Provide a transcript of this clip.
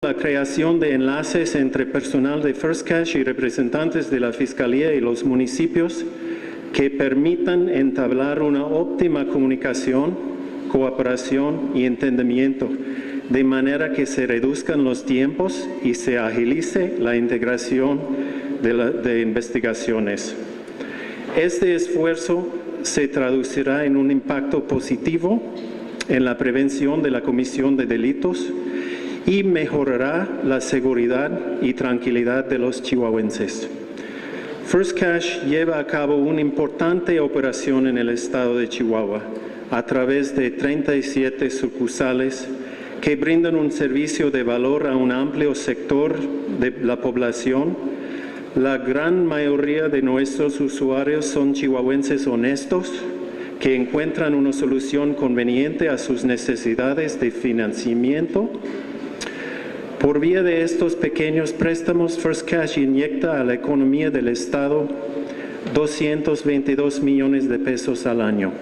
La creación de enlaces entre personal de First Cash y representantes de la Fiscalía y los municipios que permitan entablar una óptima comunicación, cooperación y entendimiento, de manera que se reduzcan los tiempos y se agilice la integración de investigaciones. Este esfuerzo se traducirá en un impacto positivo en la prevención de la comisión de delitos y mejorará la seguridad y tranquilidad de los chihuahuenses. First Cash lleva a cabo una importante operación en el estado de Chihuahua a través de 37 sucursales que brindan un servicio de valor a un amplio sector de la población. La gran mayoría de nuestros usuarios son chihuahuenses honestos que encuentran una solución conveniente a sus necesidades de financiamiento. Por vía de estos pequeños préstamos, First Cash inyecta a la economía del Estado 222 millones de pesos al año.